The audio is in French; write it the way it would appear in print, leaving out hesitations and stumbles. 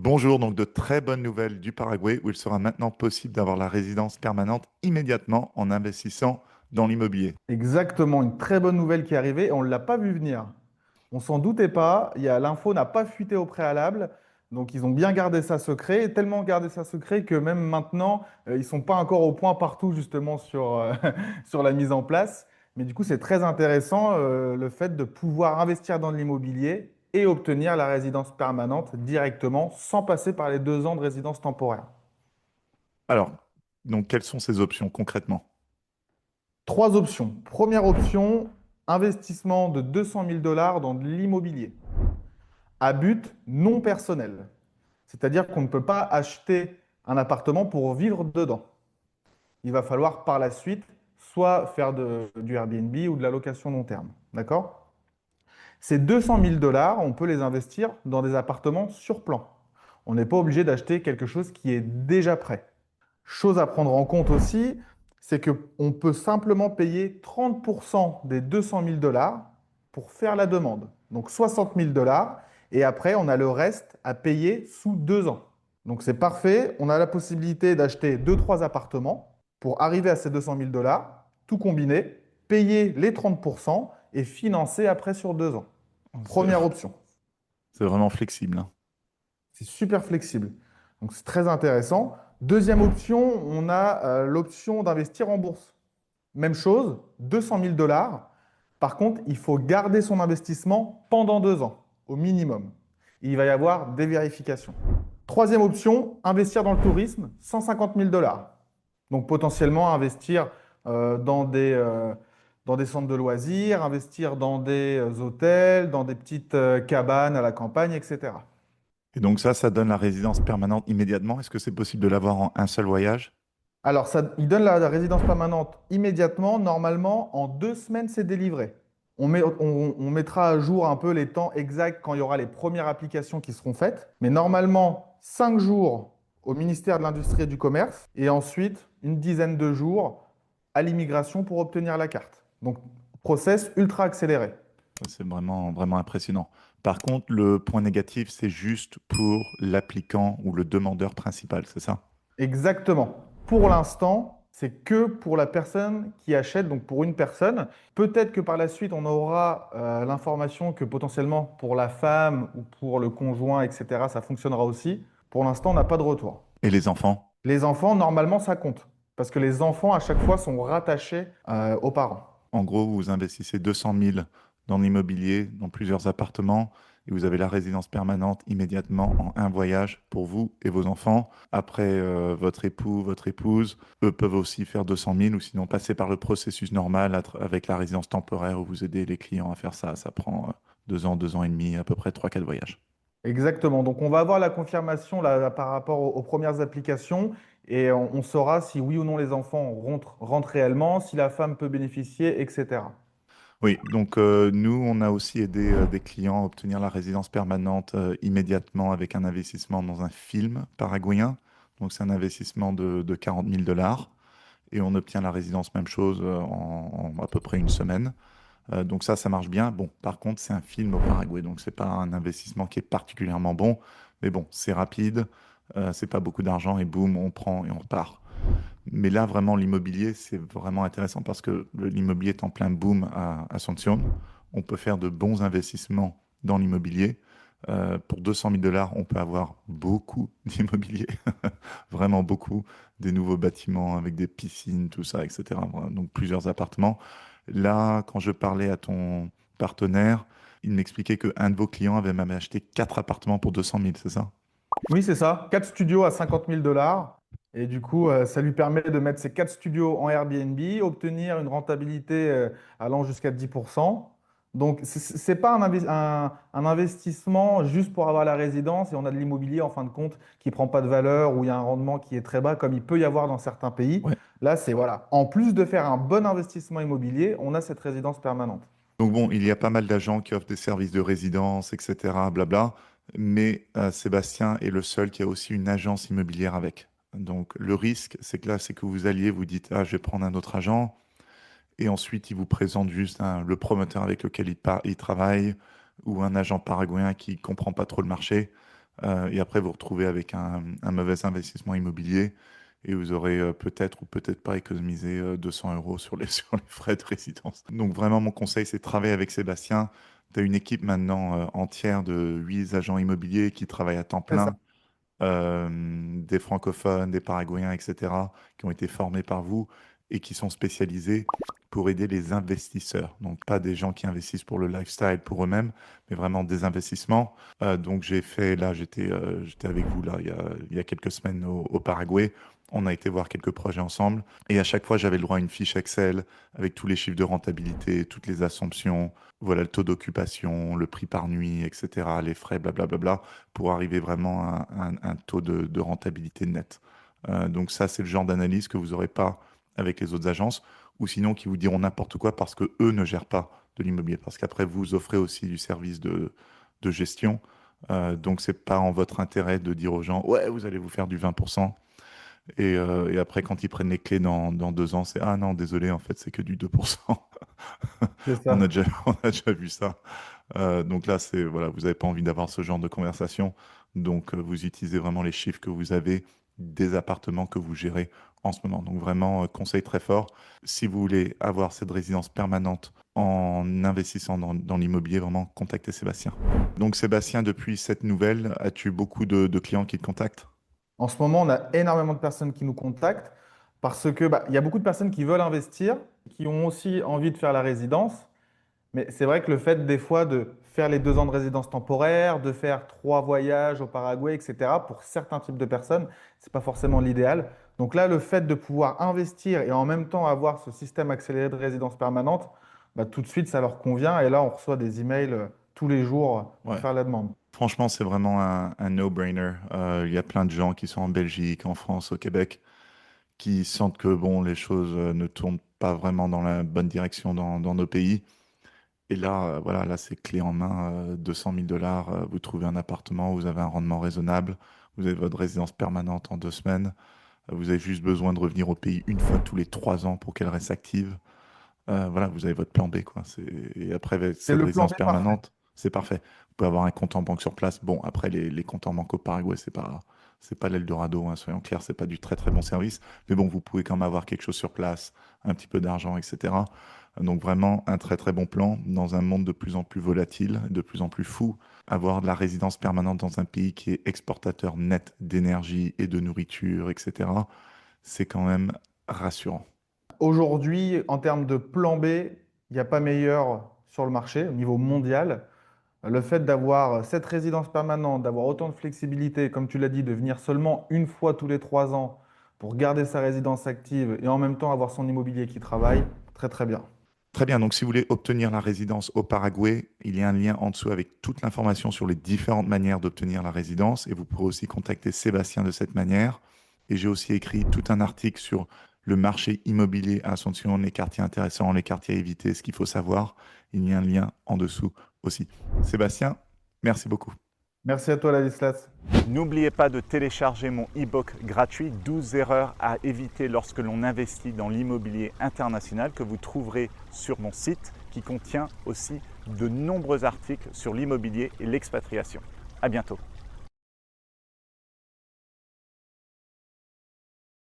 Bonjour, donc de très bonnes nouvelles du Paraguay où il sera maintenant possible d'avoir la résidence permanente immédiatement en investissant dans l'immobilier. Exactement, une très bonne nouvelle qui est arrivée et on ne l'a pas vu venir. On s'en doutait pas, l'info n'a pas fuité au préalable, donc ils ont bien gardé ça secret, et tellement gardé ça secret que même maintenant, ils ne sont pas encore au point partout justement sur la mise en place. Mais du coup, c'est très intéressant le fait de pouvoir investir dans de l'immobilier et obtenir la résidence permanente directement sans passer par les 2 ans de résidence temporaire. Alors, donc quelles sont ces options concrètement? Trois options. Première option, investissement de 200 000 dollars dans de l'immobilier à but non personnel. C'est-à-dire qu'on ne peut pas acheter un appartement pour vivre dedans. Il va falloir par la suite soit faire du Airbnb ou de la location long terme. D'accord? Ces 200 000 dollars, on peut les investir dans des appartements sur plan. On n'est pas obligé d'acheter quelque chose qui est déjà prêt. Chose à prendre en compte aussi, c'est qu'on peut simplement payer 30% des 200 000 dollars pour faire la demande. Donc 60 000 dollars. Et après, on a le reste à payer sous 2 ans. Donc c'est parfait. On a la possibilité d'acheter deux trois appartements pour arriver à ces 200 000 dollars, tout combiné, payer les 30% et financer après sur 2 ans. C'est Première option. c'est vraiment flexible, hein. C'est super flexible. Donc c'est très intéressant. Deuxième option, on a l'option d'investir en bourse. Même chose, 200 000 dollars. Par contre, il faut garder son investissement pendant 2 ans, au minimum. Il va y avoir des vérifications. Troisième option, investir dans le tourisme, 150 000 dollars. Donc potentiellement investir dans des centres de loisirs, investir dans des hôtels, dans des petites cabanes à la campagne, etc. Et donc ça donne la résidence permanente immédiatement. Est-ce que c'est possible de l'avoir en un seul voyage? Alors, il donne la résidence permanente immédiatement. Normalement, en 2 semaines, c'est délivré. On mettra à jour un peu les temps exacts quand il y aura les premières applications qui seront faites. Mais normalement, 5 jours au ministère de l'Industrie et du Commerce et ensuite une dizaine de jours à l'immigration pour obtenir la carte. Donc, process ultra accéléré. Ça, c'est vraiment, vraiment impressionnant. Par contre, le point négatif, c'est juste pour l'applicant ou le demandeur principal, c'est ça? Exactement. Pour l'instant, c'est que pour la personne qui achète, donc pour une personne. Peut-être que par la suite, on aura l'information que potentiellement pour la femme ou pour le conjoint, etc., ça fonctionnera aussi. Pour l'instant, on n'a pas de retour. Et les enfants? Les enfants, normalement, ça compte. Parce que les enfants, à chaque fois, sont rattachés aux parents. En gros, vous investissez 200 000 dans l'immobilier, dans plusieurs appartements, et vous avez la résidence permanente immédiatement en un voyage pour vous et vos enfants. Après, votre époux, votre épouse, eux peuvent aussi faire 200 000 ou sinon passer par le processus normal avec la résidence temporaire où vous aidez les clients à faire ça. Ça prend 2 ans et demi, à peu près trois, quatre voyages. Exactement. Donc, on va avoir la confirmation là, par rapport aux premières applications et on saura si oui ou non les enfants rentrent réellement, si la femme peut bénéficier, etc. Oui, donc nous, on a aussi aidé des clients à obtenir la résidence permanente immédiatement avec un investissement dans un film paraguayen. Donc c'est un investissement de 40 000 dollars et on obtient la résidence même chose en à peu près une semaine. Donc ça marche bien. Bon, par contre, c'est un film au Paraguay, donc c'est pas un investissement qui est particulièrement bon. Mais bon, c'est rapide, c'est pas beaucoup d'argent et boum, on prend et on repart. Mais là, vraiment, l'immobilier, c'est vraiment intéressant parce que l'immobilier est en plein boom à Asunción. On peut faire de bons investissements dans l'immobilier. Pour 200 000 dollars, on peut avoir beaucoup d'immobilier, vraiment beaucoup, des nouveaux bâtiments avec des piscines, tout ça, etc. Voilà, donc plusieurs appartements. Là, quand je parlais à ton partenaire, il m'expliquait qu'un de vos clients avait même acheté quatre appartements pour 200 000, c'est ça? Oui, c'est ça. 4 studios à 50 000 dollars. Et du coup, ça lui permet de mettre ses 4 studios en Airbnb, obtenir une rentabilité allant jusqu'à 10%. Donc, ce n'est pas un investissement juste pour avoir la résidence et on a de l'immobilier en fin de compte qui ne prend pas de valeur ou il y a un rendement qui est très bas comme il peut y avoir dans certains pays. Ouais. Là, c'est voilà. En plus de faire un bon investissement immobilier, on a cette résidence permanente. Donc bon, il y a pas mal d'agents qui offrent des services de résidence, etc., blabla, mais Sébastien est le seul qui a aussi une agence immobilière avec. Donc le risque, c'est que là, c'est que vous alliez, vous dites, ah, je vais prendre un autre agent, et ensuite il vous présente juste le promoteur avec lequel il travaille, ou un agent paraguayen qui comprend pas trop le marché. Et après, vous retrouvez avec un mauvais investissement immobilier et vous aurez peut-être ou peut-être pas économisé 200 euros sur sur les frais de résidence. Donc vraiment, mon conseil, c'est de travailler avec Sébastien. Tu as une équipe maintenant entière de 8 agents immobiliers qui travaillent à temps C'est ça. plein, des francophones, des paraguayens, etc., qui ont été formés par vous et qui sont spécialisés pour aider les investisseurs. Donc, pas des gens qui investissent pour le lifestyle, pour eux-mêmes, mais vraiment des investissements. Donc, j'ai fait, là, j'étais avec vous, là, il y a quelques semaines au Paraguay. On a été voir quelques projets ensemble. Et à chaque fois, j'avais le droit à une fiche Excel avec tous les chiffres de rentabilité, toutes les assumptions, voilà, le taux d'occupation, le prix par nuit, etc., les frais, blablabla, pour arriver vraiment à un taux de rentabilité net. Donc ça, c'est le genre d'analyse que vous n'aurez pas avec les autres agences, ou sinon qui vous diront n'importe quoi parce que eux ne gèrent pas de l'immobilier, parce qu'après, vous offrez aussi du service de gestion. Donc, c'est pas en votre intérêt de dire aux gens, ouais, vous allez vous faire du 20%. Et après, quand ils prennent les clés dans 2 ans, c'est, ah non, désolé, en fait, c'est que du 2%. C'est On a ça. déjà, on a déjà vu ça. Donc là, voilà, vous n'avez pas envie d'avoir ce genre de conversation. Donc, vous utilisez vraiment les chiffres que vous avez des appartements que vous gérez en ce moment. Donc, vraiment, conseil très fort. Si vous voulez avoir cette résidence permanente en investissant dans l'immobilier, vraiment, contactez Sébastien. Donc, Sébastien, depuis cette nouvelle, as-tu beaucoup de clients qui te contactent? En ce moment, on a énormément de personnes qui nous contactent parce que il y a beaucoup de personnes qui veulent investir, qui ont aussi envie de faire la résidence. Mais c'est vrai que le fait des fois de faire les 2 ans de résidence temporaire, de faire 3 voyages au Paraguay, etc., pour certains types de personnes, c'est pas forcément l'idéal. Donc là, le fait de pouvoir investir et en même temps avoir ce système accéléré de résidence permanente, tout de suite, ça leur convient. Et là, on reçoit des emails tous les jours pour Ouais. faire la demande. Franchement, c'est vraiment un no-brainer. Il y a plein de gens qui sont en Belgique, en France, au Québec, qui sentent que bon, les choses ne tournent pas vraiment dans la bonne direction dans nos pays. Et là, voilà, là, c'est clé en main, 200 000 dollars, vous trouvez un appartement, vous avez un rendement raisonnable, vous avez votre résidence permanente en 2 semaines, vous avez juste besoin de revenir au pays une fois tous les 3 ans pour qu'elle reste active. Voilà, vous avez votre plan B, quoi. Et après, avec C'est cette le plan résidence B parfait. permanente, c'est parfait. Vous pouvez avoir un compte en banque sur place. Bon, après, les comptes en banque au Paraguay, c'est pas l'Eldorado, hein, soyons clairs, c'est pas du très très bon service. Mais bon, vous pouvez quand même avoir quelque chose sur place, un petit peu d'argent, etc. Donc vraiment, un très très bon plan dans un monde de plus en plus volatile, de plus en plus fou. Avoir de la résidence permanente dans un pays qui est exportateur net d'énergie et de nourriture, etc., c'est quand même rassurant. Aujourd'hui, en termes de plan B, il n'y a pas meilleur sur le marché au niveau mondial. Le fait d'avoir cette résidence permanente, d'avoir autant de flexibilité, comme tu l'as dit, de venir seulement une fois tous les 3 ans pour garder sa résidence active et en même temps avoir son immobilier qui travaille, très très bien. Très bien, donc si vous voulez obtenir la résidence au Paraguay, il y a un lien en dessous avec toute l'information sur les différentes manières d'obtenir la résidence et vous pourrez aussi contacter Sébastien de cette manière. Et j'ai aussi écrit tout un article sur le marché immobilier à Asunción, les quartiers intéressants, les quartiers à éviter, ce qu'il faut savoir. Il y a un lien en dessous aussi. Sébastien, merci beaucoup. Merci à toi, Ladislas. N'oubliez pas de télécharger mon e-book gratuit 12 erreurs à éviter lorsque l'on investit dans l'immobilier international que vous trouverez sur mon site qui contient aussi de nombreux articles sur l'immobilier et l'expatriation. À bientôt.